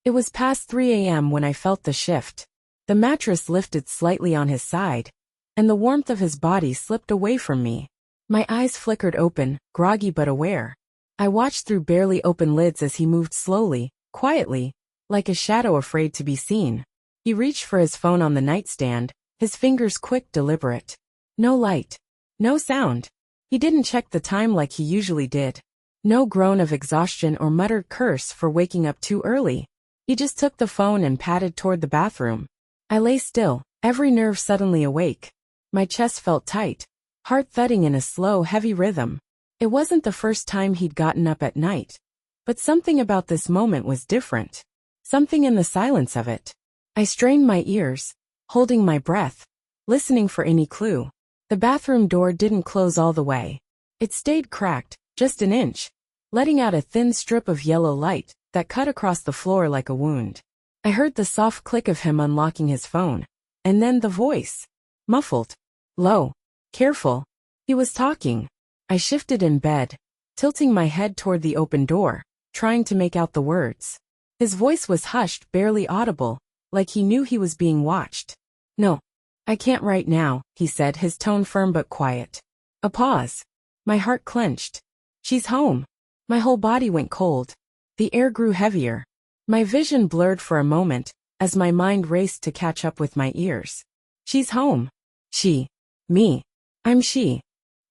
It was past 3 a.m. when I felt the shift. The mattress lifted slightly on his side, and the warmth of his body slipped away from me. My eyes flickered open, groggy but aware. I watched through barely open lids as he moved slowly, quietly, like a shadow afraid to be seen. He reached for his phone on the nightstand, his fingers quick, deliberate. No light. No sound. He didn't check the time like he usually did. No groan of exhaustion or muttered curse for waking up too early. He just took the phone and padded toward the bathroom. I lay still, every nerve suddenly awake. My chest felt tight, heart thudding in a slow, heavy rhythm. It wasn't the first time he'd gotten up at night. But something about this moment was different. Something in the silence of it. I strained my ears, holding my breath, listening for any clue. The bathroom door didn't close all the way. It stayed cracked, just an inch, letting out a thin strip of yellow light that cut across the floor like a wound. I heard the soft click of him unlocking his phone. And then the voice. Muffled. Low. Careful. He was talking. I shifted in bed, tilting my head toward the open door, trying to make out the words. His voice was hushed, barely audible, like he knew he was being watched. No. I can't right now, he said, his tone firm but quiet. A pause. My heart clenched. She's home. My whole body went cold. The air grew heavier. My vision blurred for a moment, as my mind raced to catch up with my ears. She's home. She. Me. I'm she.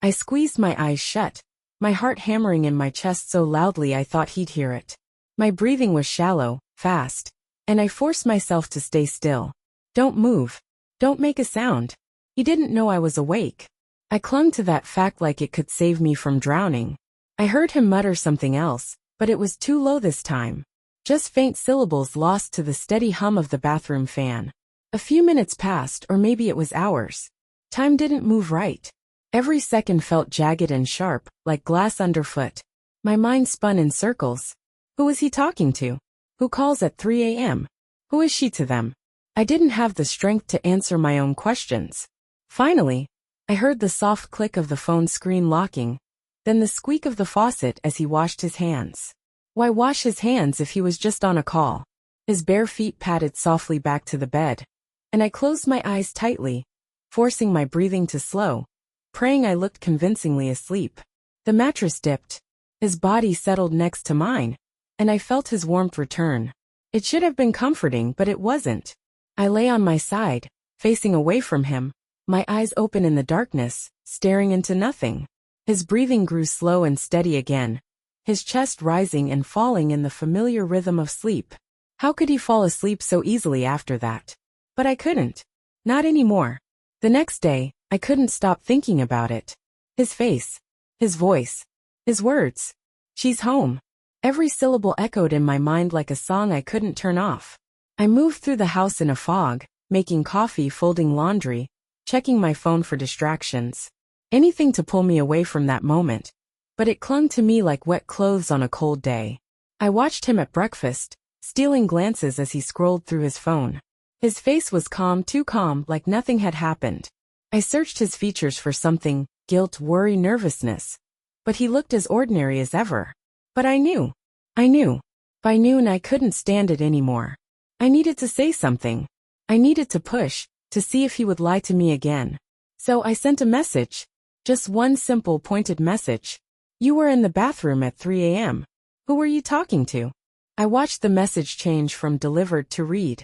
I squeezed my eyes shut, my heart hammering in my chest so loudly I thought he'd hear it. My breathing was shallow, fast, and I forced myself to stay still. Don't move. Don't make a sound. He didn't know I was awake. I clung to that fact like it could save me from drowning. I heard him mutter something else, but it was too low this time. Just faint syllables lost to the steady hum of the bathroom fan. A few minutes passed, or maybe it was hours. Time didn't move right. Every second felt jagged and sharp, like glass underfoot. My mind spun in circles. Who was he talking to? Who calls at 3 a.m.? Who is she to them? I didn't have the strength to answer my own questions. Finally, I heard the soft click of the phone screen locking, then the squeak of the faucet as he washed his hands. Why wash his hands if he was just on a call? His bare feet padded softly back to the bed, and I closed my eyes tightly, forcing my breathing to slow, praying I looked convincingly asleep. The mattress dipped. His body settled next to mine, and I felt his warmth return. It should have been comforting, but it wasn't. I lay on my side, facing away from him, my eyes open in the darkness, staring into nothing. His breathing grew slow and steady again, his chest rising and falling in the familiar rhythm of sleep. How could he fall asleep so easily after that? But I couldn't. Not anymore. The next day, I couldn't stop thinking about it. His face. His voice. His words. She's home. Every syllable echoed in my mind like a song I couldn't turn off. I moved through the house in a fog, making coffee, folding laundry, checking my phone for distractions. Anything to pull me away from that moment. But it clung to me like wet clothes on a cold day. I watched him at breakfast, stealing glances as he scrolled through his phone. His face was calm, too calm, like nothing had happened. I searched his features for something, guilt, worry, nervousness. But he looked as ordinary as ever. But I knew. By noon I couldn't stand it anymore. I needed to say something. I needed to push, to see if he would lie to me again. So I sent a message. Just one simple, pointed message. You were in the bathroom at 3 a.m. Who were you talking to? I watched the message change from delivered to read.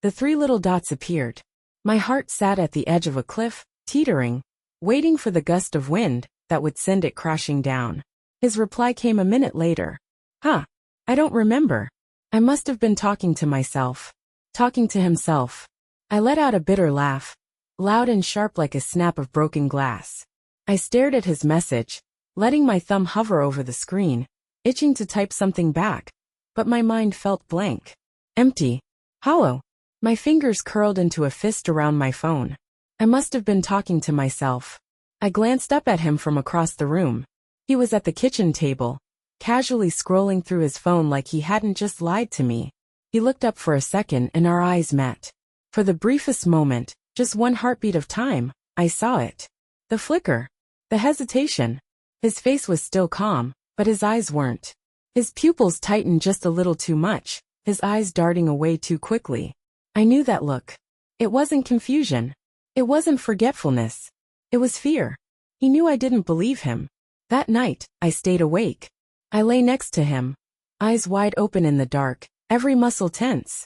The 3 little dots appeared. My heart sat at the edge of a cliff, teetering, waiting for the gust of wind that would send it crashing down. His reply came a minute later. I don't remember. I must have been talking to myself. Talking to himself. I let out a bitter laugh, loud and sharp like a snap of broken glass. I stared at his message, letting my thumb hover over the screen, itching to type something back, but my mind felt blank. Empty. Hollow. My fingers curled into a fist around my phone. I must have been talking to myself. I glanced up at him from across the room. He was at the kitchen table, casually scrolling through his phone like he hadn't just lied to me. He looked up for a second and our eyes met. For the briefest moment, just one heartbeat of time, I saw it. The flicker. The hesitation. His face was still calm, but his eyes weren't. His pupils tightened just a little too much, his eyes darting away too quickly. I knew that look. It wasn't confusion. It wasn't forgetfulness. It was fear. He knew I didn't believe him. That night, I stayed awake. I lay next to him, eyes wide open in the dark, every muscle tense.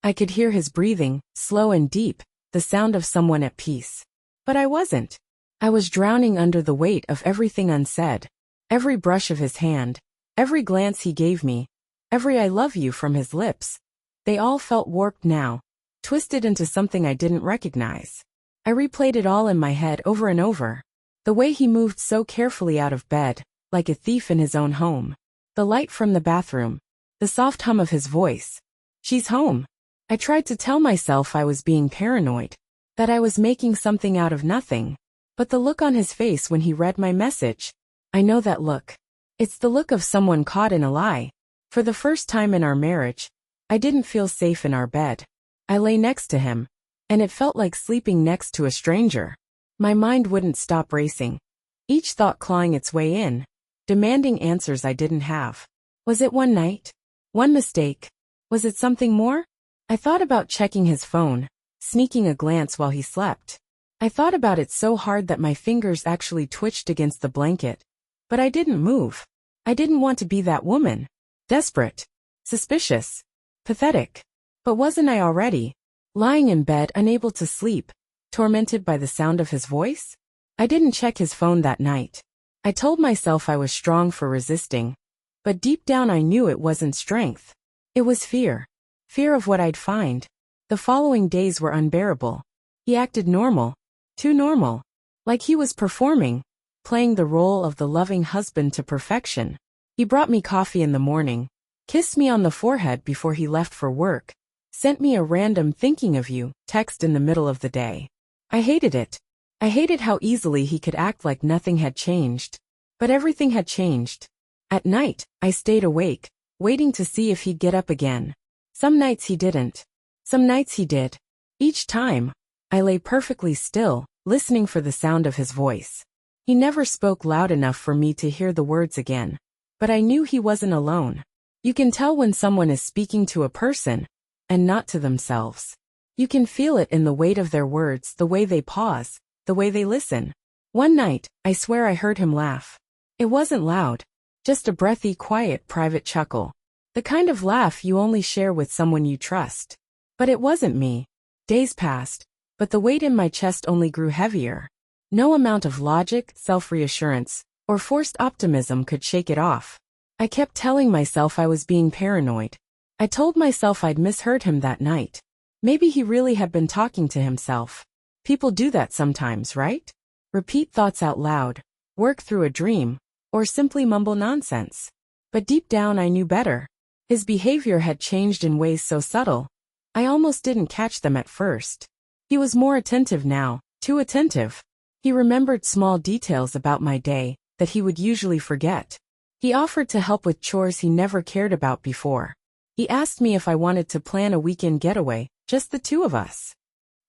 I could hear his breathing, slow and deep, the sound of someone at peace. But I wasn't. I was drowning under the weight of everything unsaid. Every brush of his hand, every glance he gave me, every I love you from his lips. They all felt warped now, twisted into something I didn't recognize. I replayed it all in my head over and over. The way he moved so carefully out of bed, like a thief in his own home. The light from the bathroom. The soft hum of his voice. She's home. I tried to tell myself I was being paranoid, that I was making something out of nothing. But the look on his face when he read my message, I know that look. It's the look of someone caught in a lie. For the first time in our marriage, I didn't feel safe in our bed. I lay next to him, and it felt like sleeping next to a stranger. My mind wouldn't stop racing, each thought clawing its way in, demanding answers I didn't have. Was it one night? One mistake? Was it something more? I thought about checking his phone, sneaking a glance while he slept. I thought about it so hard that my fingers actually twitched against the blanket. But I didn't move. I didn't want to be that woman. Desperate. Suspicious. Pathetic. But wasn't I already? Lying in bed unable to sleep, tormented by the sound of his voice? I didn't check his phone that night. I told myself I was strong for resisting. But deep down I knew it wasn't strength. It was fear. Fear of what I'd find. The following days were unbearable. He acted normal. Too normal. Like he was performing, playing the role of the loving husband to perfection. He brought me coffee in the morning, kissed me on the forehead before he left for work, sent me a random thinking of you text in the middle of the day. I hated it. I hated how easily he could act like nothing had changed. But everything had changed. At night, I stayed awake, waiting to see if he'd get up again. Some nights he didn't. Some nights he did. Each time, I lay perfectly still, listening for the sound of his voice. He never spoke loud enough for me to hear the words again. But I knew he wasn't alone. You can tell when someone is speaking to a person, and not to themselves. You can feel it in the weight of their words, the way they pause, the way they listen. One night, I swear I heard him laugh. It wasn't loud, just a breathy, quiet, private chuckle. The kind of laugh you only share with someone you trust. But it wasn't me. Days passed, but the weight in my chest only grew heavier. No amount of logic, self-reassurance, or forced optimism could shake it off. I kept telling myself I was being paranoid. I told myself I'd misheard him that night. Maybe he really had been talking to himself. People do that sometimes, right? Repeat thoughts out loud, work through a dream, or simply mumble nonsense. But deep down I knew better. His behavior had changed in ways so subtle, I almost didn't catch them at first. He was more attentive now, too attentive. He remembered small details about my day that he would usually forget. He offered to help with chores he never cared about before. He asked me if I wanted to plan a weekend getaway, just the two of us.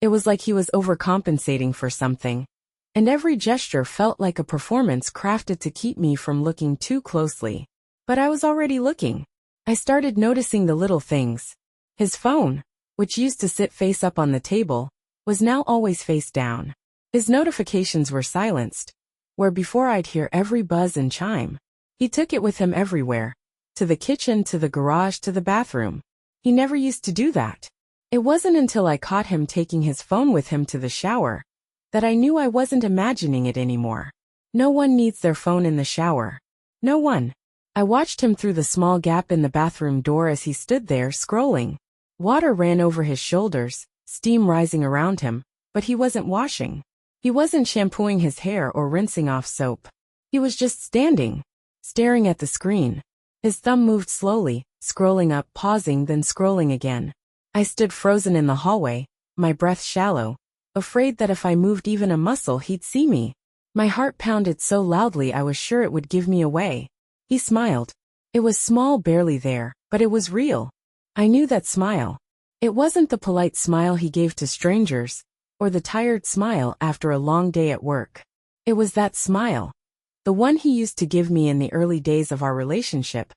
It was like he was overcompensating for something. And every gesture felt like a performance crafted to keep me from looking too closely. But I was already looking. I started noticing the little things. His phone, which used to sit face up on the table, was now always face down. His notifications were silenced, where before I'd hear every buzz and chime. He took it with him everywhere, to the kitchen, to the garage, to the bathroom. He never used to do that. It wasn't until I caught him taking his phone with him to the shower that I knew I wasn't imagining it anymore. No one needs their phone in the shower. No one. I watched him through the small gap in the bathroom door as he stood there scrolling. Water ran over his shoulders, steam rising around him, but he wasn't washing. He wasn't shampooing his hair or rinsing off soap. He was just standing, staring at the screen. His thumb moved slowly, scrolling up, pausing, then scrolling again. I stood frozen in the hallway, my breath shallow, afraid that if I moved even a muscle he'd see me. My heart pounded so loudly I was sure it would give me away. He smiled. It was small, barely there, but it was real. I knew that smile. It wasn't the polite smile he gave to strangers, or the tired smile after a long day at work. It was that smile. The one he used to give me in the early days of our relationship.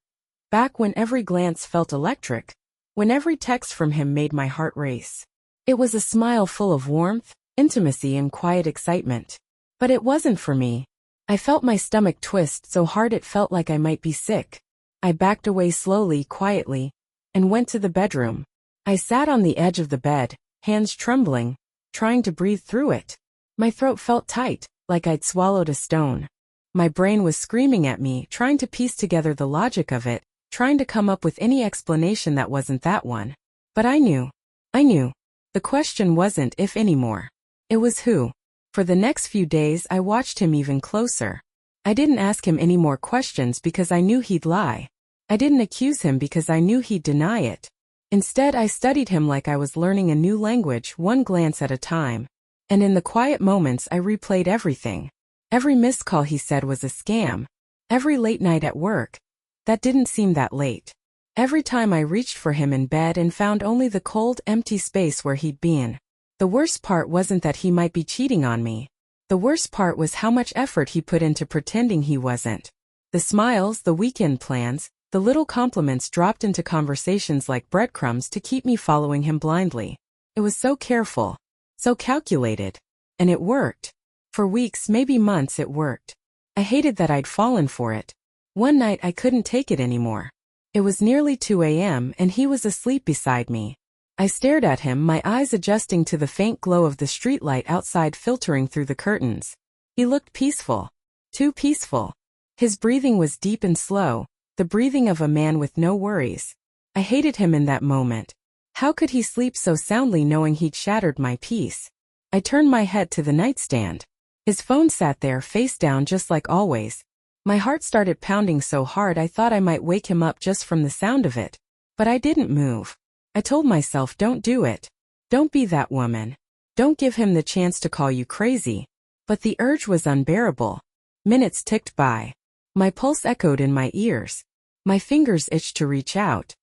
Back when every glance felt electric. when every text from him made my heart race. It was a smile full of warmth, intimacy, and quiet excitement. But it wasn't for me. I felt my stomach twist so hard it felt like I might be sick. I backed away slowly, quietly, and went to the bedroom. I sat on the edge of the bed, hands trembling, trying to breathe through it. My throat felt tight, like I'd swallowed a stone. My brain was screaming at me, trying to piece together the logic of it, trying to come up with any explanation that wasn't that one. But I knew. The question wasn't if anymore. It was who. For the next few days I watched him even closer. I didn't ask him any more questions because I knew he'd lie. I didn't accuse him because I knew he'd deny it. Instead, I studied him like I was learning a new language, one glance at a time. And in the quiet moments I replayed everything. Every missed call he said was a scam. Every late night at work. That didn't seem that late. Every time I reached for him in bed and found only the cold, empty space where he'd been. The worst part wasn't that he might be cheating on me. The worst part was how much effort he put into pretending he wasn't. The smiles, the weekend plans, the little compliments dropped into conversations like breadcrumbs to keep me following him blindly. It was so careful, so calculated. And it worked. For weeks, maybe months, it worked. I hated that I'd fallen for it. One night I couldn't take it anymore. It was nearly 2 a.m. and he was asleep beside me. I stared at him, my eyes adjusting to the faint glow of the streetlight outside filtering through the curtains. He looked peaceful. Too peaceful. His breathing was deep and slow, the breathing of a man with no worries. I hated him in that moment. How could he sleep so soundly knowing he'd shattered my peace? I turned my head to the nightstand. His phone sat there face down just like always. My heart started pounding so hard I thought I might wake him up just from the sound of it. But I didn't move. I told myself, don't do it. Don't be that woman. Don't give him the chance to call you crazy. But the urge was unbearable. Minutes ticked by. My pulse echoed in my ears. My fingers itched to reach out.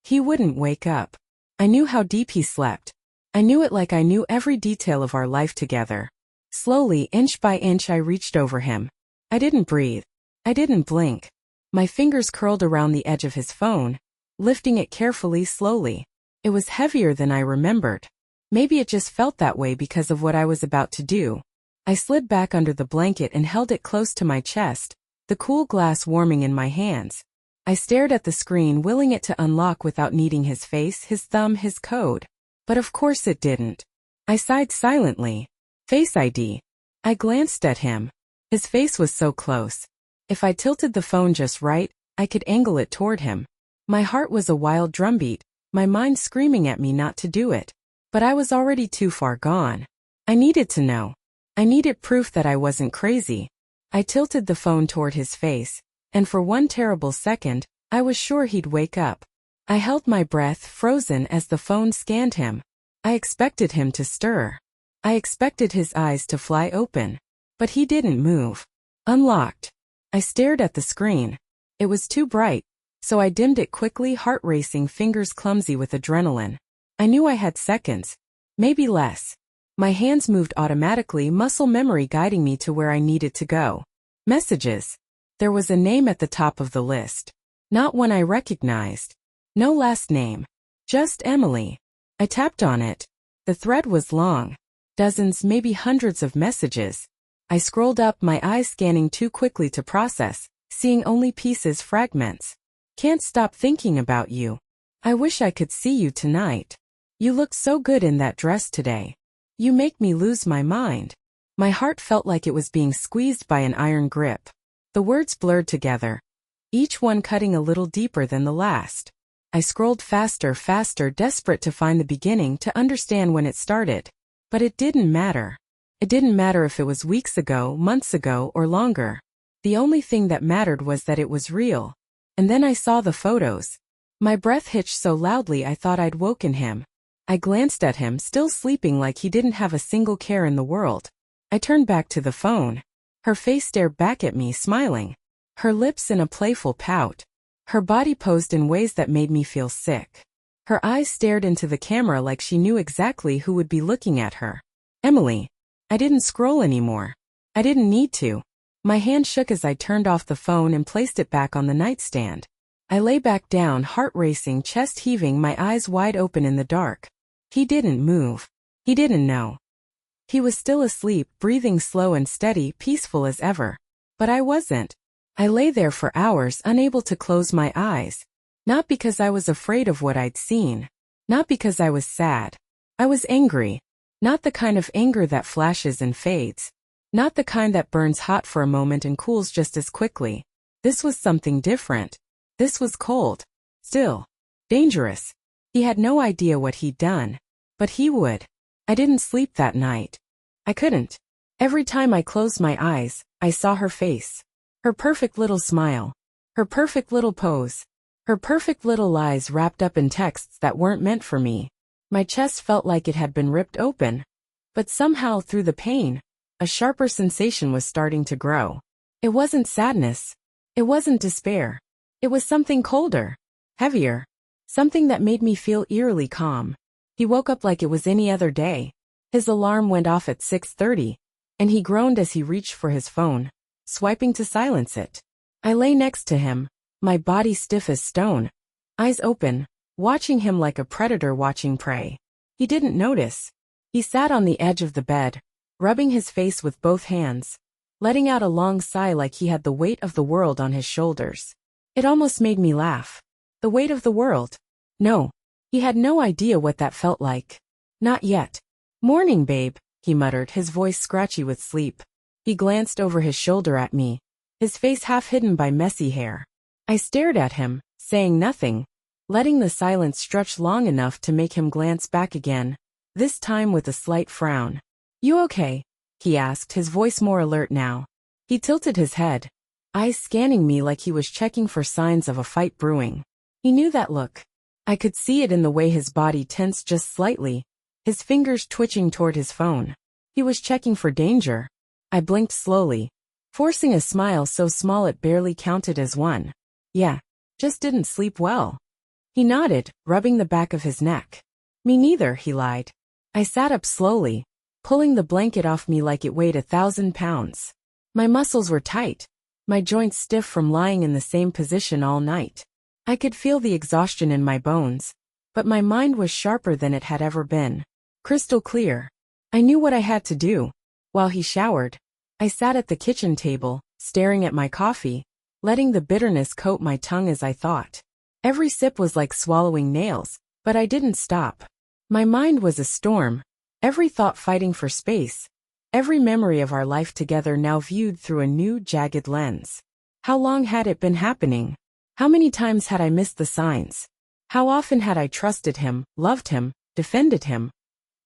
He wouldn't wake up. I knew how deep he slept. I knew it like I knew every detail of our life together. Slowly, inch by inch, I reached over him. I didn't breathe. I didn't blink. My fingers curled around the edge of his phone, lifting it carefully, slowly. It was heavier than I remembered. Maybe it just felt that way because of what I was about to do. I slid back under the blanket and held it close to my chest, the cool glass warming in my hands. I stared at the screen, willing it to unlock without needing his face, his thumb, his code. But of course it didn't. I sighed silently. Face ID. I glanced at him. His face was so close. If I tilted the phone just right, I could angle it toward him. My heart was a wild drumbeat, my mind screaming at me not to do it. But I was already too far gone. I needed to know. I needed proof that I wasn't crazy. I tilted the phone toward his face, and for one terrible second, I was sure he'd wake up. I held my breath, frozen, as the phone scanned him. I expected him to stir. I expected his eyes to fly open. But he didn't move. Unlocked. I stared at the screen. It was too bright, so I dimmed it quickly, heart racing, fingers clumsy with adrenaline. I knew I had seconds. Maybe less. My hands moved automatically, muscle memory guiding me to where I needed to go. Messages. There was a name at the top of the list. Not one I recognized. No last name. Just Emily. I tapped on it. The thread was long. Dozens, maybe hundreds of messages. I scrolled up, my eyes scanning too quickly to process, seeing only pieces, fragments. Can't stop thinking about you. I wish I could see you tonight. You look so good in that dress today. You make me lose my mind. My heart felt like it was being squeezed by an iron grip. The words blurred together, each one cutting a little deeper than the last. I scrolled faster, desperate to find the beginning, to understand when it started. But it didn't matter. It didn't matter if it was weeks ago, months ago, or longer. The only thing that mattered was that it was real. And then I saw the photos. My breath hitched so loudly I thought I'd woken him. I glanced at him, still sleeping like he didn't have a single care in the world. I turned back to the phone. Her face stared back at me, smiling. Her lips in a playful pout. Her body posed in ways that made me feel sick. Her eyes stared into the camera like she knew exactly who would be looking at her. Emily. I didn't scroll anymore. I didn't need to. My hand shook as I turned off the phone and placed it back on the nightstand. I lay back down, heart racing, chest heaving, my eyes wide open in the dark. He didn't move. He didn't know. He was still asleep, breathing slow and steady, peaceful as ever. But I wasn't. I lay there for hours, unable to close my eyes. Not because I was afraid of what I'd seen. Not because I was sad. I was angry. Not the kind of anger that flashes and fades. Not the kind that burns hot for a moment and cools just as quickly. This was something different. This was cold. Still. Dangerous. He had no idea what he'd done. But he would. I didn't sleep that night. I couldn't. Every time I closed my eyes, I saw her face. Her perfect little smile. Her perfect little pose. Her perfect little lies wrapped up in texts that weren't meant for me. My chest felt like it had been ripped open. But somehow through the pain, a sharper sensation was starting to grow. It wasn't sadness. It wasn't despair. It was something colder. Heavier. Something that made me feel eerily calm. He woke up like it was any other day. His alarm went off at 6:30, and he groaned as he reached for his phone, swiping to silence it. I lay next to him, my body stiff as stone, eyes open, watching him like a predator watching prey. He didn't notice. He sat on the edge of the bed, rubbing his face with both hands, letting out a long sigh like he had the weight of the world on his shoulders. It almost made me laugh. The weight of the world. No. He had no idea what that felt like. Not yet. "Morning, babe," he muttered, his voice scratchy with sleep. He glanced over his shoulder at me, his face half hidden by messy hair. I stared at him, saying nothing, letting the silence stretch long enough to make him glance back again, this time with a slight frown. "You okay?" he asked, his voice more alert now. He tilted his head, eyes scanning me like he was checking for signs of a fight brewing. He knew that look. I could see it in the way his body tensed just slightly, his fingers twitching toward his phone. He was checking for danger. I blinked slowly, forcing a smile so small it barely counted as one. "Yeah, just didn't sleep well." He nodded, rubbing the back of his neck. "Me neither," he lied. I sat up slowly, pulling the blanket off me like it weighed 1,000 pounds. My muscles were tight, my joints stiff from lying in the same position all night. I could feel the exhaustion in my bones, but my mind was sharper than it had ever been. Crystal clear. I knew what I had to do. While he showered, I sat at the kitchen table, staring at my coffee, letting the bitterness coat my tongue as I thought. Every sip was like swallowing nails, but I didn't stop. My mind was a storm, every thought fighting for space, every memory of our life together now viewed through a new, jagged lens. How long had it been happening? How many times had I missed the signs? How often had I trusted him, loved him, defended him?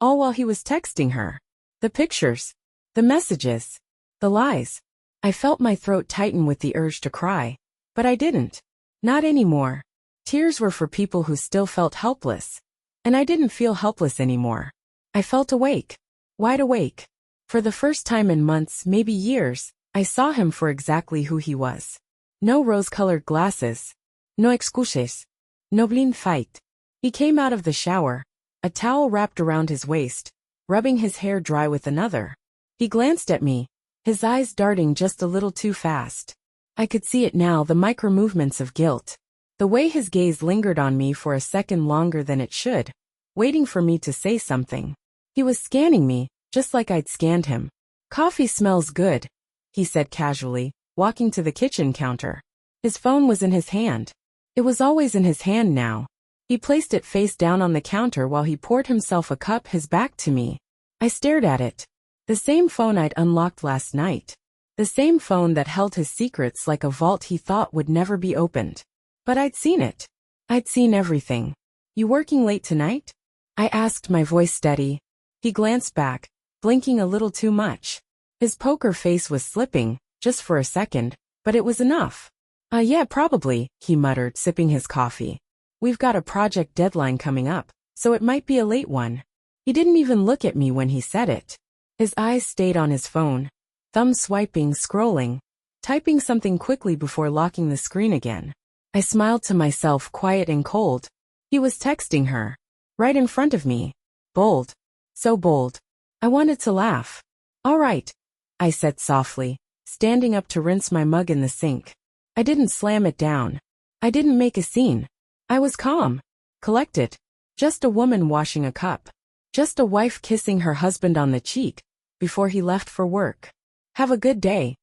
All while he was texting her. The pictures. The messages. The lies. I felt my throat tighten with the urge to cry. But I didn't. Not anymore. Tears were for people who still felt helpless. And I didn't feel helpless anymore. I felt awake. Wide awake. For the first time in months, maybe years, I saw him for exactly who he was. No rose-colored glasses. No excuses. No blind fight. He came out of the shower, a towel wrapped around his waist, rubbing his hair dry with another. He glanced at me, his eyes darting just a little too fast. I could see it now, the micro-movements of guilt. The way his gaze lingered on me for a second longer than it should, waiting for me to say something. He was scanning me, just like I'd scanned him. "Coffee smells good," he said casually, walking to the kitchen counter. His phone was in his hand. It was always in his hand now. He placed it face down on the counter while he poured himself a cup, his back to me. I stared at it. The same phone I'd unlocked last night. The same phone that held his secrets like a vault he thought would never be opened. But I'd seen it. I'd seen everything. "You working late tonight?" I asked, my voice steady. He glanced back, blinking a little too much. His poker face was slipping, just for a second, but it was enough. Yeah, probably," he muttered, sipping his coffee. "We've got a project deadline coming up, so it might be a late one." He didn't even look at me when he said it. His eyes stayed on his phone, thumb swiping, scrolling, typing something quickly before locking the screen again. I smiled to myself, quiet and cold. He was texting her. Right in front of me. Bold. So bold. I wanted to laugh. "All right," I said softly, standing up to rinse my mug in the sink. I didn't slam it down. I didn't make a scene. I was calm. Collected. Just a woman washing a cup. Just a wife kissing her husband on the cheek before he left for work. Have a good day,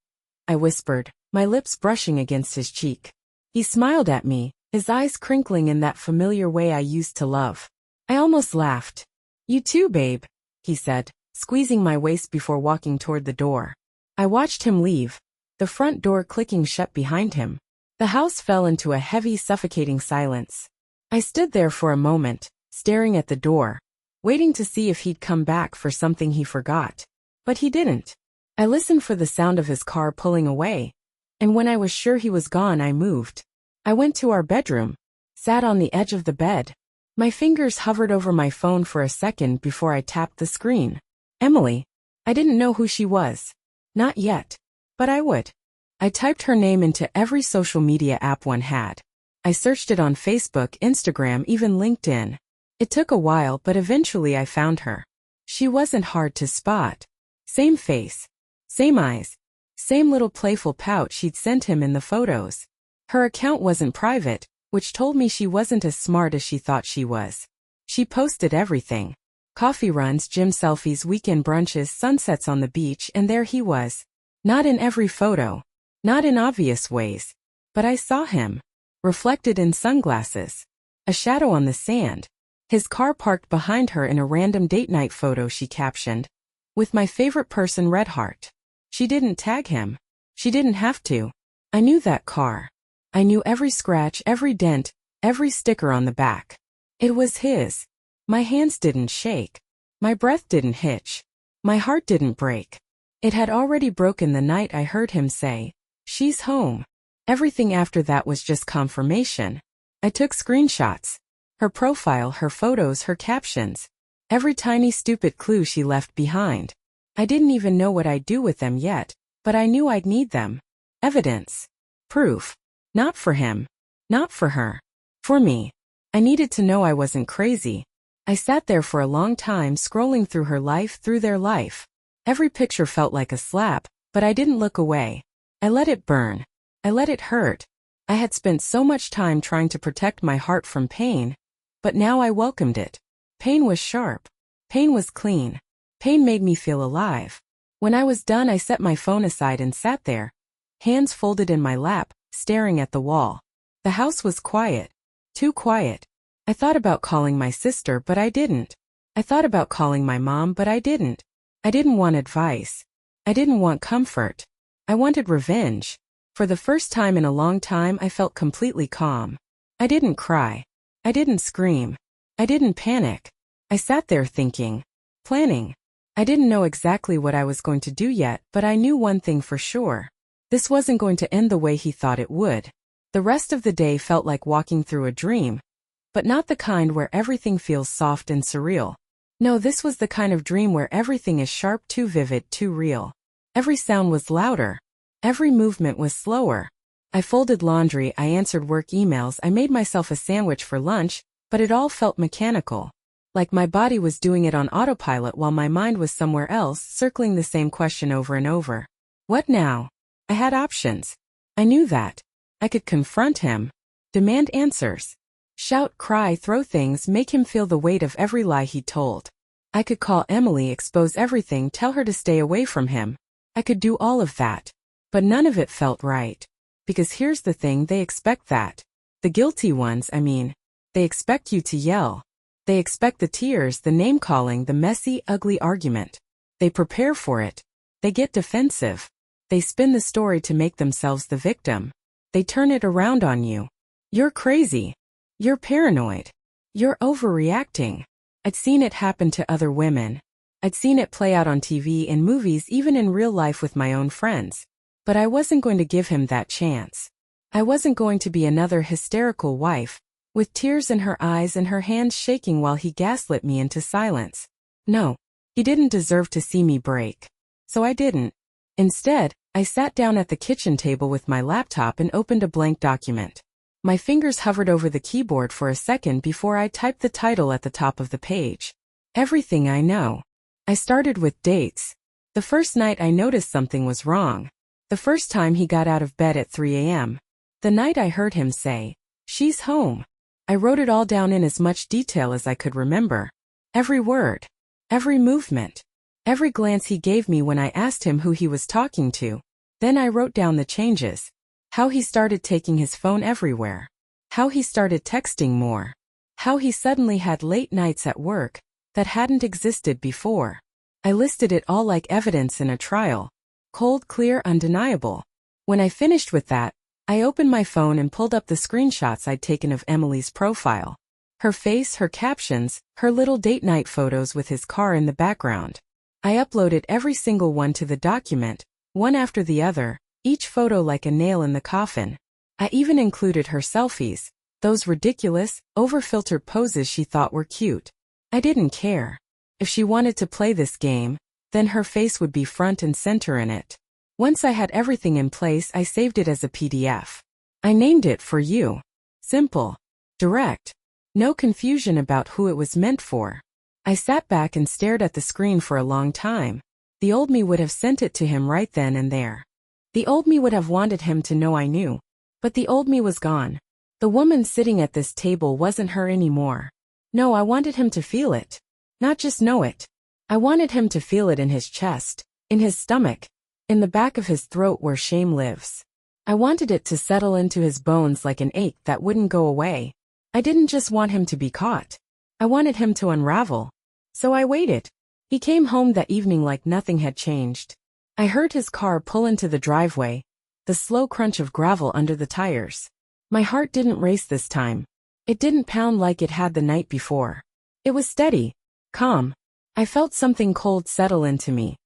I whispered, my lips brushing against his cheek. He smiled at me, his eyes crinkling in that familiar way I used to love. I almost laughed. You too, babe, he said, squeezing my waist before walking toward the door. I watched him leave, the front door clicking shut behind him. The house fell into a heavy, suffocating silence. I stood there for a moment, staring at the door, waiting to see if he'd come back for something he forgot. But he didn't. I listened for the sound of his car pulling away, and when I was sure he was gone, I moved. I went to our bedroom, sat on the edge of the bed. My fingers hovered over my phone for a second before I tapped the screen. Emily. I didn't know who she was. Not yet. But I would. I typed her name into every social media app one had. I searched it on Facebook, Instagram, even LinkedIn. It took a while, but eventually I found her. She wasn't hard to spot. Same face. Same eyes. Same little playful pout she'd sent him in the photos. Her account wasn't private, which told me she wasn't as smart as she thought she was. She posted everything. Coffee runs, gym selfies, weekend brunches, sunsets on the beach, and there he was. Not in every photo. Not in obvious ways. But I saw him. Reflected in sunglasses. A shadow on the sand. His car parked behind her in a random date night photo she captioned. With my favorite person, red heart. She didn't tag him. She didn't have to. I knew that car. I knew every scratch, every dent, every sticker on the back. It was his. My hands didn't shake. My breath didn't hitch. My heart didn't break. It had already broken the night I heard him say, "She's home." Everything after that was just confirmation. I took screenshots. Her profile, her photos, her captions. Every tiny stupid clue she left behind. I didn't even know what I'd do with them yet, but I knew I'd need them. Evidence. Proof. Not for him. Not for her. For me. I needed to know I wasn't crazy. I sat there for a long time scrolling through her life, through their life. Every picture felt like a slap, but I didn't look away. I let it burn. I let it hurt. I had spent so much time trying to protect my heart from pain, but now I welcomed it. Pain was sharp. Pain was clean. Pain made me feel alive. When I was done, I set my phone aside and sat there, hands folded in my lap, staring at the wall. The house was quiet. Too quiet. I thought about calling my sister, but I didn't. I thought about calling my mom, but I didn't. I didn't want advice. I didn't want comfort. I wanted revenge. For the first time in a long time, I felt completely calm. I didn't cry. I didn't scream. I didn't panic. I sat there thinking, planning. I didn't know exactly what I was going to do yet, but I knew one thing for sure. This wasn't going to end the way he thought it would. The rest of the day felt like walking through a dream, but not the kind where everything feels soft and surreal. No, this was the kind of dream where everything is sharp, too vivid, too real. Every sound was louder. Every movement was slower. I folded laundry, I answered work emails, I made myself a sandwich for lunch, but it all felt mechanical. Like my body was doing it on autopilot while my mind was somewhere else, circling the same question over and over. What now? I had options. I knew that. I could confront him. Demand answers. Shout, cry, throw things, make him feel the weight of every lie he told. I could call Emily, expose everything, tell her to stay away from him. I could do all of that. But none of it felt right. Because here's the thing, they expect that. The guilty ones, I mean. They expect you to yell. They expect the tears, the name-calling, the messy, ugly argument. They prepare for it. They get defensive. They spin the story to make themselves the victim. They turn it around on you. You're crazy. You're paranoid. You're overreacting. I'd seen it happen to other women. I'd seen it play out on TV, in movies, even in real life with my own friends. But I wasn't going to give him that chance. I wasn't going to be another hysterical wife, with tears in her eyes and her hands shaking while he gaslit me into silence. No, he didn't deserve to see me break. So I didn't. Instead, I sat down at the kitchen table with my laptop and opened a blank document. My fingers hovered over the keyboard for a second before I typed the title at the top of the page. Everything I know. I started with dates. The first night I noticed something was wrong. The first time he got out of bed at 3 a.m. The night I heard him say, She's home. I wrote it all down in as much detail as I could remember. Every word. Every movement. Every glance he gave me when I asked him who he was talking to. Then I wrote down the changes. How he started taking his phone everywhere. How he started texting more. How he suddenly had late nights at work that hadn't existed before. I listed it all like evidence in a trial. Cold, clear, undeniable. When I finished with that, I opened my phone and pulled up the screenshots I'd taken of Emily's profile. Her face, her captions, her little date night photos with his car in the background. I uploaded every single one to the document, one after the other, each photo like a nail in the coffin. I even included her selfies, those ridiculous, over-filtered poses she thought were cute. I didn't care. If she wanted to play this game, then her face would be front and center in it. Once I had everything in place, I saved it as a PDF. I named it For You. Simple. Direct. No confusion about who it was meant for. I sat back and stared at the screen for a long time. The old me would have sent it to him right then and there. The old me would have wanted him to know I knew. But the old me was gone. The woman sitting at this table wasn't her anymore. No, I wanted him to feel it. Not just know it. I wanted him to feel it in his chest, in his stomach, in the back of his throat where shame lives. I wanted it to settle into his bones like an ache that wouldn't go away. I didn't just want him to be caught. I wanted him to unravel. So I waited. He came home that evening like nothing had changed. I heard his car pull into the driveway, the slow crunch of gravel under the tires. My heart didn't race this time. It didn't pound like it had the night before. It was steady, calm. I felt something cold settle into me,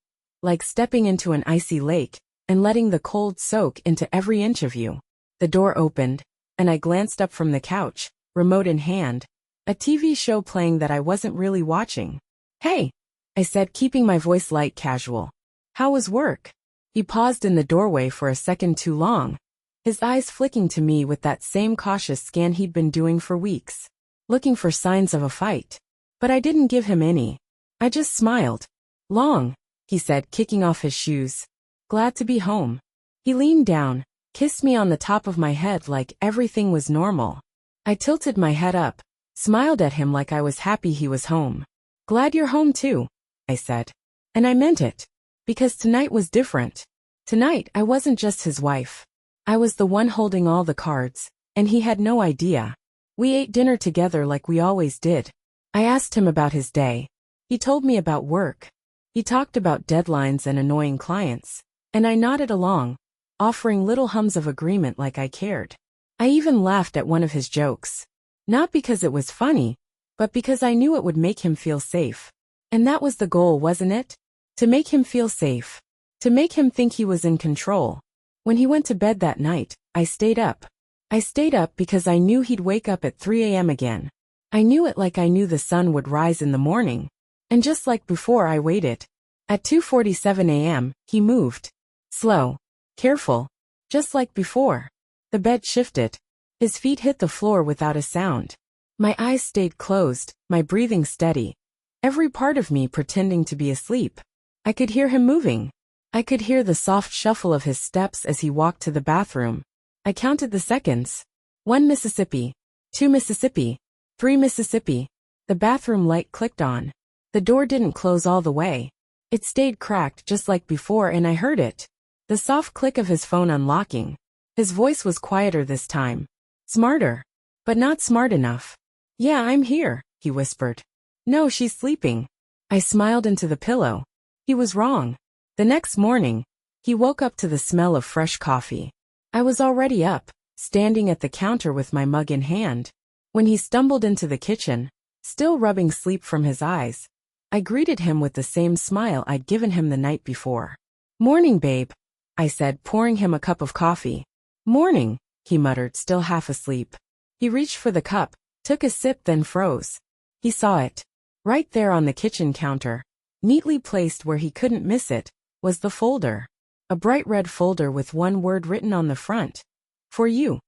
like stepping into an icy lake and letting the cold soak into every inch of you. The door opened, and I glanced up from the couch, remote in hand, a TV show playing that I wasn't really watching. "Hey," I said, keeping my voice light casual. "How was work?" He paused in the doorway for a second too long, his eyes flicking to me with that same cautious scan he'd been doing for weeks, looking for signs of a fight. But I didn't give him any. I just smiled. "Long," he said, kicking off his shoes. "Glad to be home." He leaned down, kissed me on the top of my head like everything was normal. I tilted my head up, smiled at him like I was happy he was home. "Glad you're home too," I said. And I meant it. Because tonight was different. Tonight I wasn't just his wife. I was the one holding all the cards, and he had no idea. We ate dinner together like we always did. I asked him about his day. He told me about work. He talked about deadlines and annoying clients. And I nodded along, offering little hums of agreement like I cared. I even laughed at one of his jokes. Not because it was funny, but because I knew it would make him feel safe. And that was the goal, wasn't it? To make him feel safe. To make him think he was in control. When he went to bed that night, I stayed up. I stayed up because I knew he'd wake up at 3 a.m. again. I knew it like I knew the sun would rise in the morning. And just like before, I waited. At 2:47 a.m., he moved. Slow. Careful. Just like before. The bed shifted. His feet hit the floor without a sound. My eyes stayed closed, my breathing steady. Every part of me pretending to be asleep. I could hear him moving. I could hear the soft shuffle of his steps as he walked to the bathroom. I counted the seconds. 1 Mississippi. 2 Mississippi. 3 Mississippi. The bathroom light clicked on. The door didn't close all the way. It stayed cracked just like before, and I heard it. The soft click of his phone unlocking. His voice was quieter this time. Smarter. But not smart enough. "Yeah, I'm here," he whispered. "No, she's sleeping." I smiled into the pillow. He was wrong. The next morning, he woke up to the smell of fresh coffee. I was already up, standing at the counter with my mug in hand. When he stumbled into the kitchen, still rubbing sleep from his eyes, I greeted him with the same smile I'd given him the night before. "Morning, babe," I said, pouring him a cup of coffee. "Morning," he muttered, still half asleep. He reached for the cup, took a sip, then froze. He saw it. Right there on the kitchen counter, neatly placed where he couldn't miss it, was the folder. A bright red folder with one word written on the front. "For you."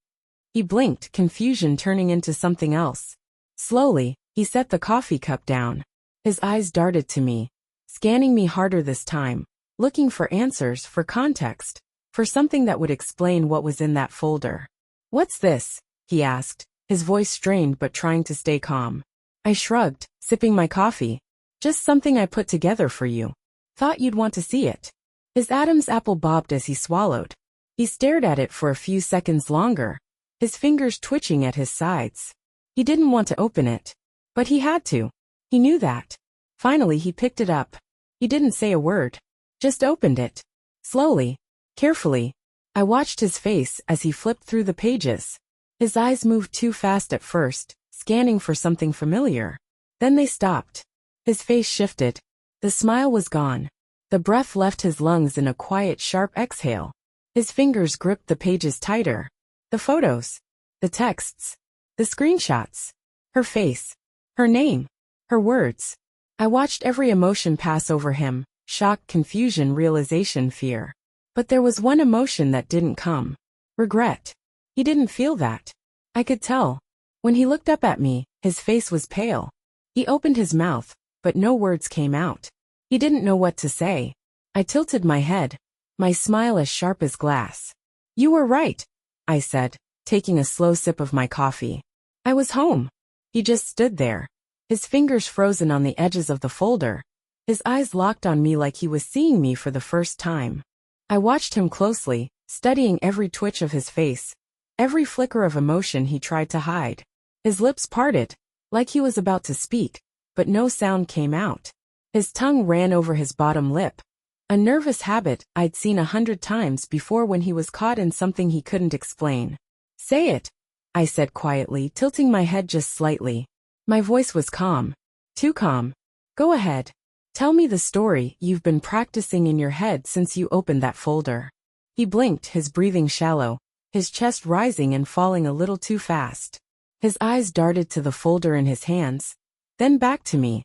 He blinked, confusion turning into something else. Slowly, he set the coffee cup down. His eyes darted to me, scanning me harder this time, looking for answers, for context, for something that would explain what was in that folder. "What's this?" he asked, his voice strained but trying to stay calm. I shrugged, sipping my coffee. Just something I put together for you. Thought you'd want to see it. His Adam's apple bobbed as he swallowed. He stared at it for a few seconds longer, his fingers twitching at his sides. He didn't want to open it, but he had to. He knew that. Finally he picked it up. He didn't say a word, just opened it. Slowly, carefully. I watched his face as he flipped through the pages. His eyes moved too fast at first, scanning for something familiar. Then they stopped. His face shifted. The smile was gone. The breath left his lungs in a quiet, sharp exhale. His fingers gripped the pages tighter. The photos. The texts. The screenshots. Her face. Her name. Her words. I watched every emotion pass over him. Shock, confusion, realization, fear. But there was one emotion that didn't come. Regret. He didn't feel that. I could tell. When he looked up at me, his face was pale. He opened his mouth, but no words came out. He didn't know what to say. I tilted my head, my smile as sharp as glass. You were right, I said, taking a slow sip of my coffee. I was home. He just stood there, his fingers frozen on the edges of the folder, his eyes locked on me like he was seeing me for the first time. I watched him closely, studying every twitch of his face, every flicker of emotion he tried to hide. His lips parted, like he was about to speak, but no sound came out. His tongue ran over his bottom lip, a nervous habit I'd seen 100 times before when he was caught in something he couldn't explain. Say it, I said quietly, tilting my head just slightly. My voice was calm. Too calm. Go ahead. Tell me the story you've been practicing in your head since you opened that folder. He blinked, his breathing shallow, his chest rising and falling a little too fast. His eyes darted to the folder in his hands, then back to me,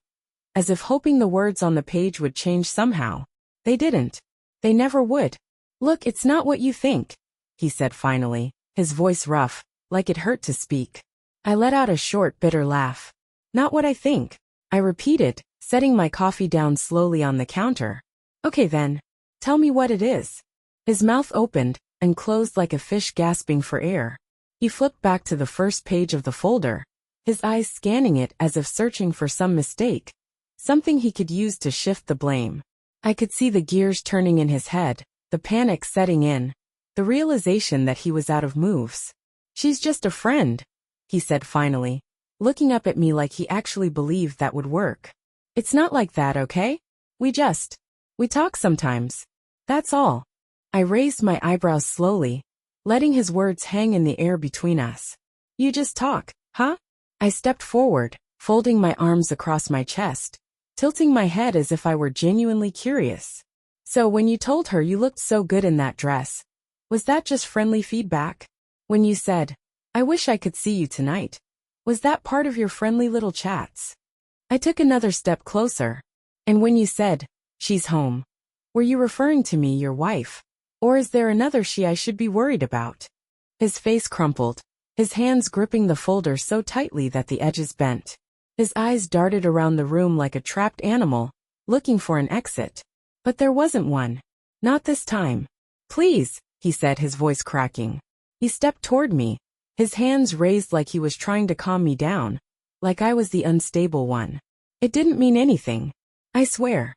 as if hoping the words on the page would change somehow. They didn't. They never would. Look, it's not what you think, he said finally, his voice rough, like it hurt to speak. I let out a short, bitter laugh. Not what I think, I repeated, setting my coffee down slowly on the counter. Okay then. Tell me what it is. His mouth opened and closed like a fish gasping for air. He flipped back to the first page of the folder, his eyes scanning it as if searching for some mistake, something he could use to shift the blame. I could see the gears turning in his head, the panic setting in, the realization that he was out of moves. She's just a friend, he said finally, looking up at me like he actually believed that would work. It's not like that, okay? We talk sometimes. That's all. I raised my eyebrows slowly, letting his words hang in the air between us. You just talk, huh? I stepped forward, folding my arms across my chest, tilting my head as if I were genuinely curious. So when you told her you looked so good in that dress, was that just friendly feedback? When you said, I wish I could see you tonight, was that part of your friendly little chats? I took another step closer. And when you said, she's home, were you referring to me, your wife? Or is there another she I should be worried about? His face crumpled, his hands gripping the folder so tightly that the edges bent. His eyes darted around the room like a trapped animal, looking for an exit. But there wasn't one. Not this time. Please, he said, his voice cracking. He stepped toward me, his hands raised like he was trying to calm me down, like I was the unstable one. It didn't mean anything. I swear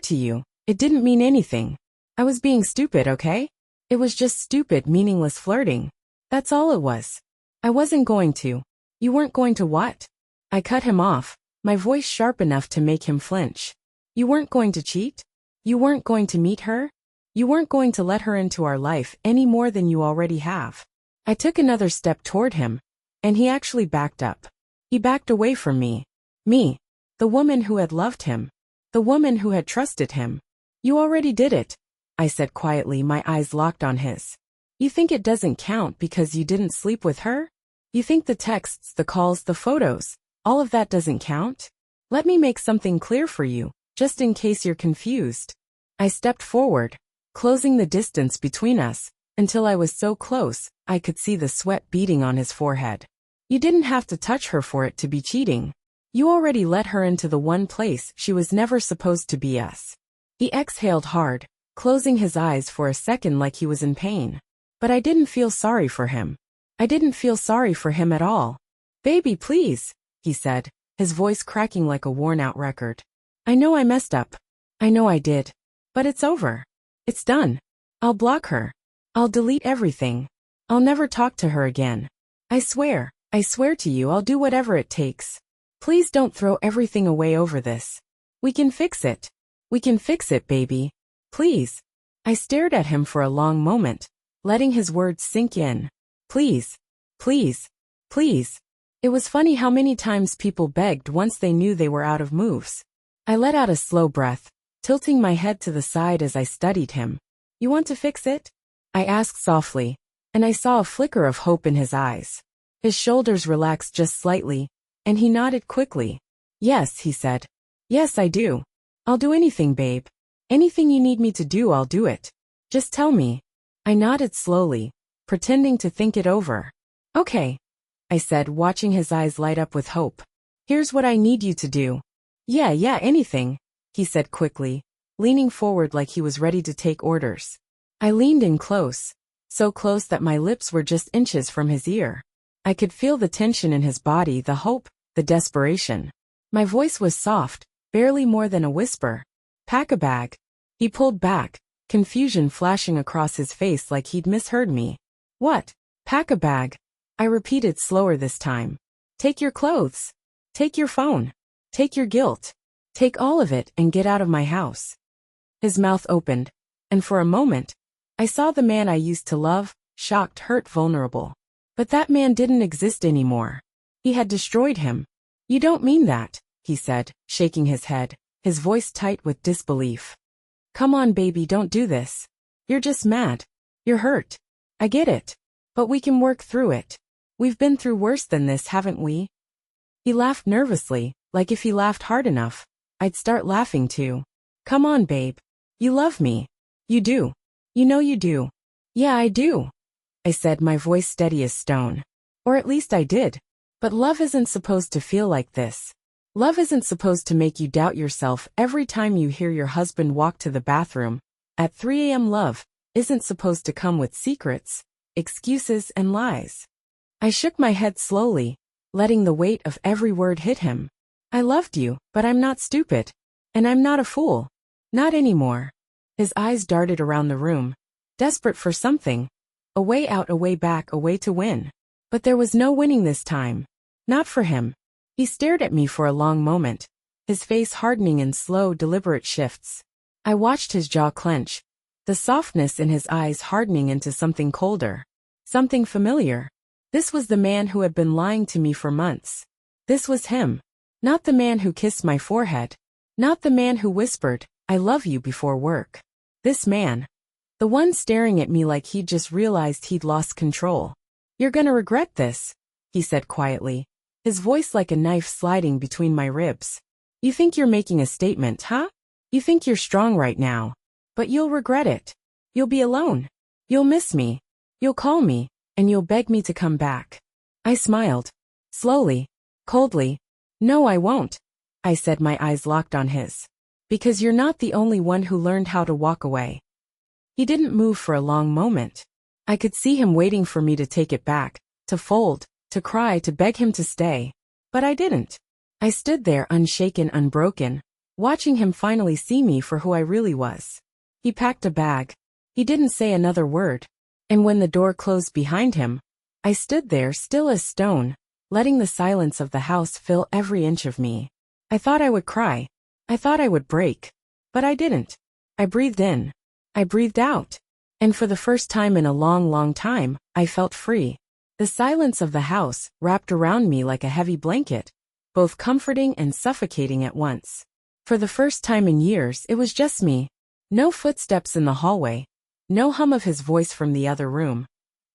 to you, it didn't mean anything. I was being stupid, okay? It was just stupid, meaningless flirting. That's all it was. I wasn't going to. You weren't going to what? I cut him off, my voice sharp enough to make him flinch. You weren't going to cheat? You weren't going to meet her? You weren't going to let her into our life any more than you already have. I took another step toward him, and he actually backed up. He backed away from me. Me, the woman who had loved him, the woman who had trusted him. You already did it, I said quietly, my eyes locked on his. You think it doesn't count because you didn't sleep with her? You think the texts, the calls, the photos, all of that doesn't count? Let me make something clear for you, just in case you're confused. I stepped forward, closing the distance between us, until I was so close, I could see the sweat beading on his forehead. You didn't have to touch her for it to be cheating. You already let her into the one place she was never supposed to be, us. He exhaled hard, closing his eyes for a second like he was in pain. But I didn't feel sorry for him. I didn't feel sorry for him at all. Baby, please, he said, his voice cracking like a worn-out record. I know I messed up. I know I did. But it's over. It's done. I'll block her. I'll delete everything. I'll never talk to her again. I swear to you I'll do whatever it takes. Please don't throw everything away over this. We can fix it. We can fix it, baby. Please. I stared at him for a long moment, letting his words sink in. Please. Please. Please. It was funny how many times people begged once they knew they were out of moves. I let out a slow breath, tilting my head to the side as I studied him. You want to fix it? I asked softly, and I saw a flicker of hope in his eyes. His shoulders relaxed just slightly, and he nodded quickly. Yes, he said. Yes, I do. I'll do anything, babe. Anything you need me to do, I'll do it. Just tell me. I nodded slowly, pretending to think it over. Okay, I said, watching his eyes light up with hope. Here's what I need you to do. Yeah, anything, he said quickly, leaning forward like he was ready to take orders. I leaned in close, so close that my lips were just inches from his ear. I could feel the tension in his body, the hope, the desperation. My voice was soft, barely more than a whisper. Pack a bag. He pulled back, confusion flashing across his face like he'd misheard me. What? Pack a bag. I repeated slower this time. Take your clothes. Take your phone. Take your guilt. Take all of it and get out of my house. His mouth opened, and for a moment, I saw the man I used to love, shocked, hurt, vulnerable. But that man didn't exist anymore. He had destroyed him. You don't mean that, he said, shaking his head, his voice tight with disbelief. Come on, baby, don't do this. You're just mad. You're hurt. I get it. But we can work through it. We've been through worse than this, haven't we? He laughed nervously, like if he laughed hard enough, I'd start laughing too. Come on, babe. You love me. You do. You know you do. Yeah, I do, I said, my voice steady as stone. Or at least I did. But love isn't supposed to feel like this. Love isn't supposed to make you doubt yourself every time you hear your husband walk to the bathroom. At 3 a.m. Love isn't supposed to come with secrets, excuses, and lies. I shook my head slowly, letting the weight of every word hit him. I loved you, but I'm not stupid. And I'm not a fool. Not anymore. His eyes darted around the room, desperate for something. A way out, a way back, a way to win. But there was no winning this time. Not for him. He stared at me for a long moment, his face hardening in slow, deliberate shifts. I watched his jaw clench, the softness in his eyes hardening into something colder. Something familiar. This was the man who had been lying to me for months. This was him. Not the man who kissed my forehead. Not the man who whispered, I love you before work. This man. The one staring at me like he'd just realized he'd lost control. You're gonna regret this, he said quietly, his voice like a knife sliding between my ribs. You think you're making a statement, huh? You think you're strong right now. But you'll regret it. You'll be alone. You'll miss me. You'll call me, and you'll beg me to come back. I smiled. Slowly. Coldly. No, I won't, I said, my eyes locked on his. Because you're not the only one who learned how to walk away. He didn't move for a long moment. I could see him waiting for me to take it back, to fold, to cry, to beg him to stay. But I didn't. I stood there unshaken, unbroken, watching him finally see me for who I really was. He packed a bag. He didn't say another word. And when the door closed behind him, I stood there still as stone, letting the silence of the house fill every inch of me. I thought I would cry. I thought I would break. But I didn't. I breathed in. I breathed out. And for the first time in a long, long time, I felt free. The silence of the house wrapped around me like a heavy blanket, both comforting and suffocating at once. For the first time in years, it was just me. No footsteps in the hallway. No hum of his voice from the other room.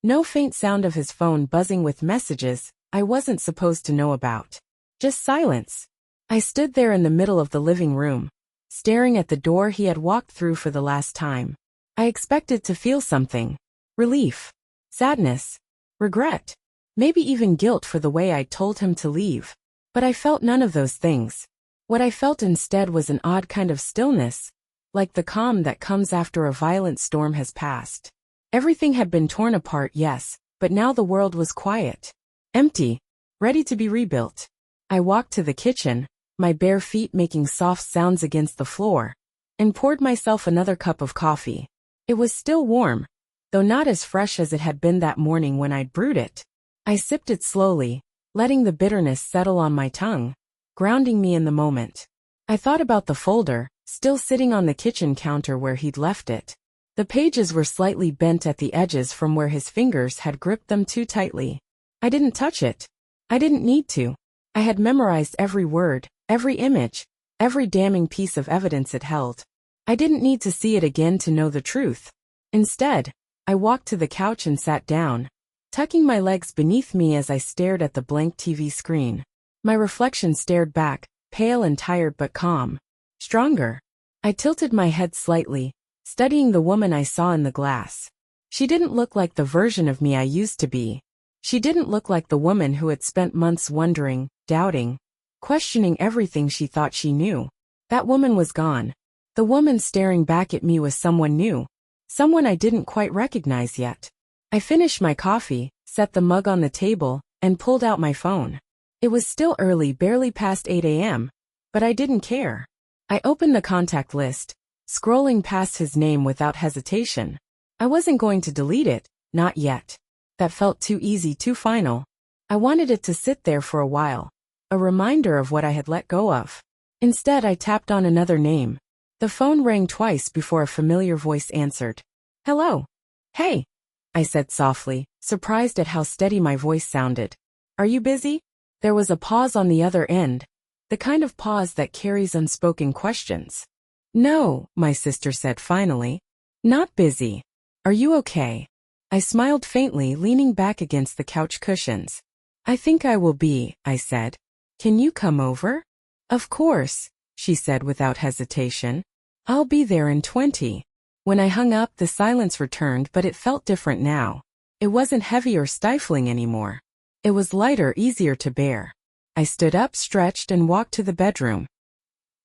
No faint sound of his phone buzzing with messages I wasn't supposed to know about. Just silence. I stood there in the middle of the living room, staring at the door he had walked through for the last time. I expected to feel something. Relief. Sadness. Regret. Maybe even guilt for the way I'd told him to leave. But I felt none of those things. What I felt instead was an odd kind of stillness, like the calm that comes after a violent storm has passed. Everything had been torn apart, yes, But now the world was quiet. Empty. Ready to be rebuilt. I walked to the kitchen, my bare feet making soft sounds against the floor, and poured myself another cup of coffee. It was still warm, though not as fresh as it had been that morning when I'd brewed it. I sipped it slowly, letting the bitterness settle on my tongue, grounding me in the moment. I thought about the folder, still sitting on the kitchen counter where he'd left it. The pages were slightly bent at the edges from where his fingers had gripped them too tightly. I didn't touch it. I didn't need to. I had memorized every word, every image, every damning piece of evidence it held. I didn't need to see it again to know the truth. Instead, I walked to the couch and sat down, tucking my legs beneath me as I stared at the blank TV screen. My reflection stared back, pale and tired but calm. Stronger. I tilted my head slightly, studying the woman I saw in the glass. She didn't look like the version of me I used to be. She didn't look like the woman who had spent months wondering, doubting, questioning everything she thought she knew. That woman was gone. The woman staring back at me was someone new, someone I didn't quite recognize yet. I finished my coffee, set the mug on the table, and pulled out my phone. It was still early, barely past 8 a.m., but I didn't care. I opened the contact list, scrolling past his name without hesitation. I wasn't going to delete it, not yet. That felt too easy, too final. I wanted it to sit there for a while, a reminder of what I had let go of. Instead, I tapped on another name. The phone rang twice before a familiar voice answered. Hello. Hey, I said softly, surprised at how steady my voice sounded. Are you busy? There was a pause on the other end, the kind of pause that carries unspoken questions. No, my sister said finally. Not busy. Are you okay? I smiled faintly, leaning back against the couch cushions. I think I will be, I said. Can you come over? Of course, she said without hesitation. I'll be there in 20. When I hung up, the silence returned, but it felt different now. It wasn't heavy or stifling anymore. It was lighter, easier to bear. I stood up, stretched, and walked to the bedroom.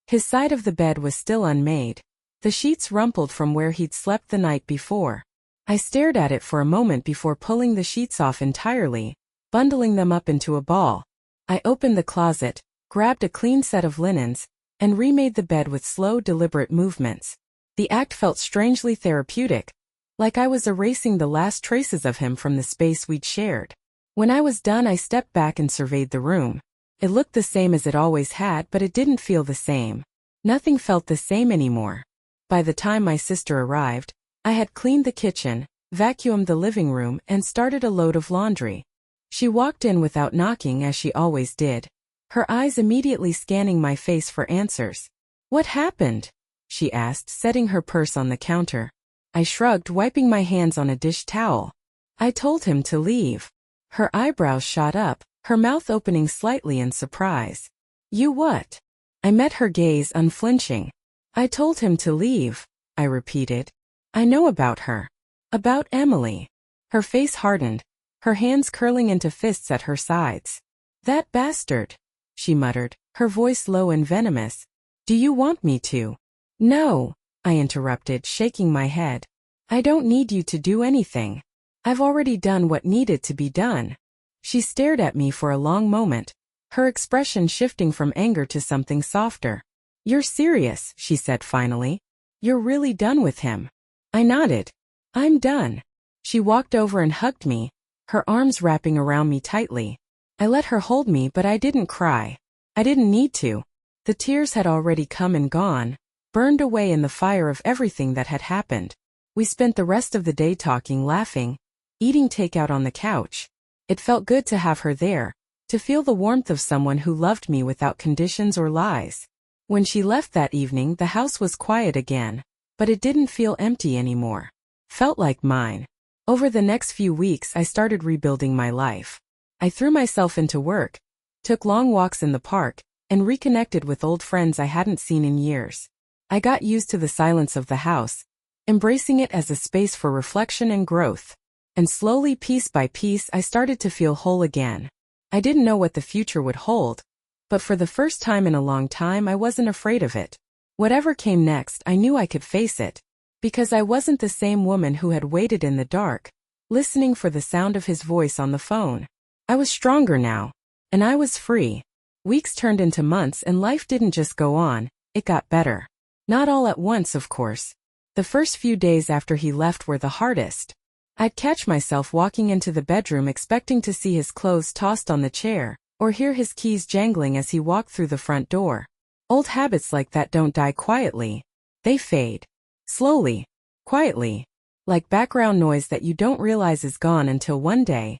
His side of the bed was still unmade, the sheets rumpled from where he'd slept the night before. I stared at it for a moment before pulling the sheets off entirely, bundling them up into a ball. I opened the closet, grabbed a clean set of linens, and remade the bed with slow, deliberate movements. The act felt strangely therapeutic, like I was erasing the last traces of him from the space we'd shared. When I was done, I stepped back and surveyed the room. It looked the same as it always had, but it didn't feel the same. Nothing felt the same anymore. By the time my sister arrived, I had cleaned the kitchen, vacuumed the living room, and started a load of laundry. She walked in without knocking, as she always did, her eyes immediately scanning my face for answers. What happened? She asked, setting her purse on the counter. I shrugged, wiping my hands on a dish towel. I told him to leave. Her eyebrows shot up, her mouth opening slightly in surprise. You what? I met her gaze, unflinching. I told him to leave, I repeated. I know about her. About Emily. Her face hardened, her hands curling into fists at her sides. That bastard, she muttered, her voice low and venomous. Do you want me to? No, I interrupted, shaking my head. I don't need you to do anything. I've already done what needed to be done. She stared at me for a long moment, her expression shifting from anger to something softer. You're serious, she said finally. You're really done with him. I nodded. I'm done. She walked over and hugged me, her arms wrapping around me tightly. I let her hold me, but I didn't cry. I didn't need to. The tears had already come and gone, burned away in the fire of everything that had happened. We spent the rest of the day talking, laughing, eating takeout on the couch. It felt good to have her there, to feel the warmth of someone who loved me without conditions or lies. When she left that evening, the house was quiet again, but it didn't feel empty anymore. Felt like mine. Over the next few weeks, I started rebuilding my life. I threw myself into work, took long walks in the park, and reconnected with old friends I hadn't seen in years. I got used to the silence of the house, embracing it as a space for reflection and growth. And slowly, piece by piece, I started to feel whole again. I didn't know what the future would hold, but for the first time in a long time, I wasn't afraid of it. Whatever came next, I knew I could face it, because I wasn't the same woman who had waited in the dark, listening for the sound of his voice on the phone. I was stronger now, and I was free. Weeks turned into months and life didn't just go on, it got better. Not all at once, of course. The first few days after he left were the hardest. I'd catch myself walking into the bedroom expecting to see his clothes tossed on the chair, or hear his keys jangling as he walked through the front door. Old habits like that don't die quietly. They fade. Slowly. Quietly. Like background noise that you don't realize is gone until one day,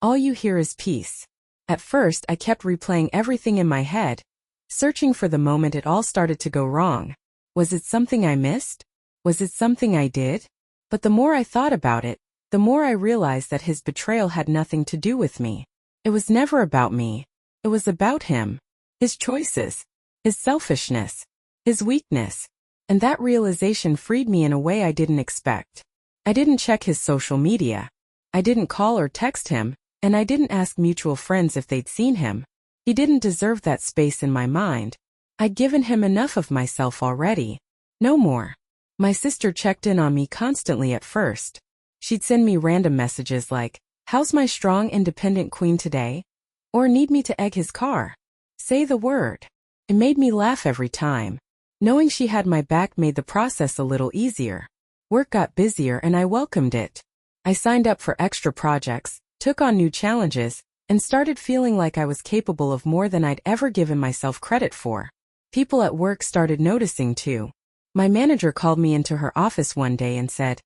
all you hear is peace. At first, I kept replaying everything in my head, searching for the moment it all started to go wrong. Was it something I missed? Was it something I did? But the more I thought about it, the more I realized that his betrayal had nothing to do with me. It was never about me. It was about him. His choices. His selfishness. His weakness. And that realization freed me in a way I didn't expect. I didn't check his social media. I didn't call or text him, and I didn't ask mutual friends if they'd seen him. He didn't deserve that space in my mind. I'd given him enough of myself already. No more. My sister checked in on me constantly at first. She'd send me random messages like, "How's my strong, independent queen today?" Or "Need me to egg his car?" Say the word. It made me laugh every time. Knowing she had my back made the process a little easier. Work got busier and I welcomed it. I signed up for extra projects, took on new challenges, and started feeling like I was capable of more than I'd ever given myself credit for. People at work started noticing too. My manager called me into her office one day and said,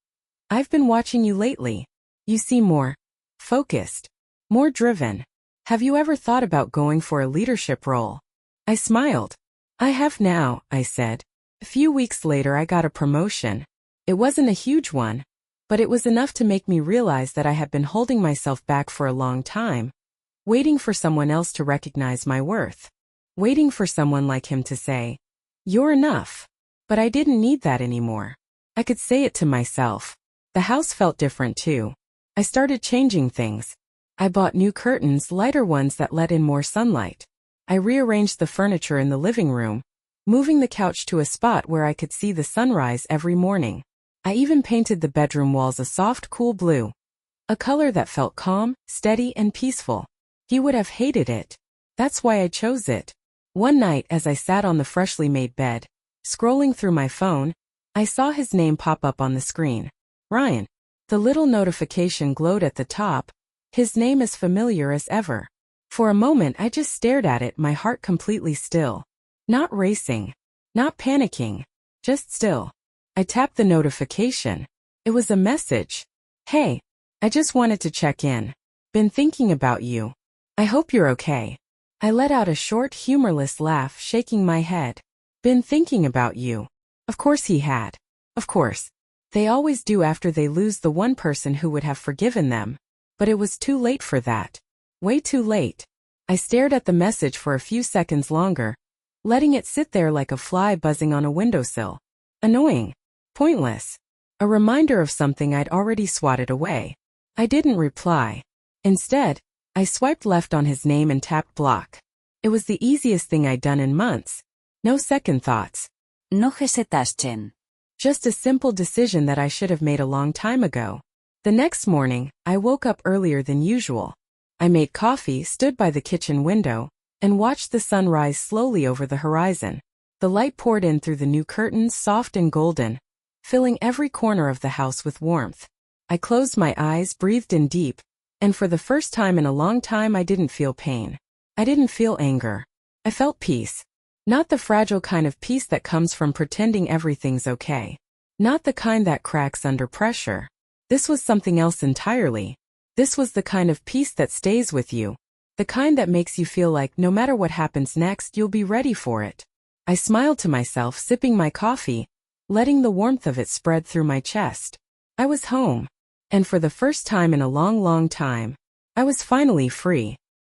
"I've been watching you lately. You seem more focused, more driven. Have you ever thought about going for a leadership role?" I smiled. "I have now," I said. A few weeks later I got a promotion. It wasn't a huge one, but it was enough to make me realize that I had been holding myself back for a long time, waiting for someone else to recognize my worth, waiting for someone like him to say, "You're enough." But I didn't need that anymore. I could say it to myself. The house felt different too. I started changing things. I bought new curtains, lighter ones that let in more sunlight. I rearranged the furniture in the living room, moving the couch to a spot where I could see the sunrise every morning. I even painted the bedroom walls a soft, cool blue, a color that felt calm, steady, and peaceful. He would have hated it. That's why I chose it. One night as I sat on the freshly made bed, scrolling through my phone, I saw his name pop up on the screen. Ryan. The little notification glowed at the top. His name as familiar as ever. For a moment I just stared at it, my heart completely still. Not racing. Not panicking. Just still. I tapped the notification. It was a message. "Hey. I just wanted to check in. Been thinking about you. I hope you're okay." I let out a short, humorless laugh, shaking my head. Been thinking about you. Of course he had. Of course. They always do after they lose the one person who would have forgiven them. But it was too late for that. Way too late. I stared at the message for a few seconds longer, letting it sit there like a fly buzzing on a windowsill. Annoying. Pointless. A reminder of something I'd already swatted away. I didn't reply. Instead, I swiped left on his name and tapped block. It was the easiest thing I'd done in months. No second thoughts. No hesitasten. Just a simple decision that I should have made a long time ago. The next morning, I woke up earlier than usual. I made coffee, stood by the kitchen window, and watched the sun rise slowly over the horizon. The light poured in through the new curtains, soft and golden, filling every corner of the house with warmth. I closed my eyes, breathed in deep, and for the first time in a long time I didn't feel pain. I didn't feel anger. I felt peace. Not the fragile kind of peace that comes from pretending everything's okay. Not the kind that cracks under pressure. This was something else entirely. This was the kind of peace that stays with you. The kind that makes you feel like no matter what happens next, you'll be ready for it. I smiled to myself, sipping my coffee, letting the warmth of it spread through my chest. I was home. And for the first time in a long, long time, I was finally free.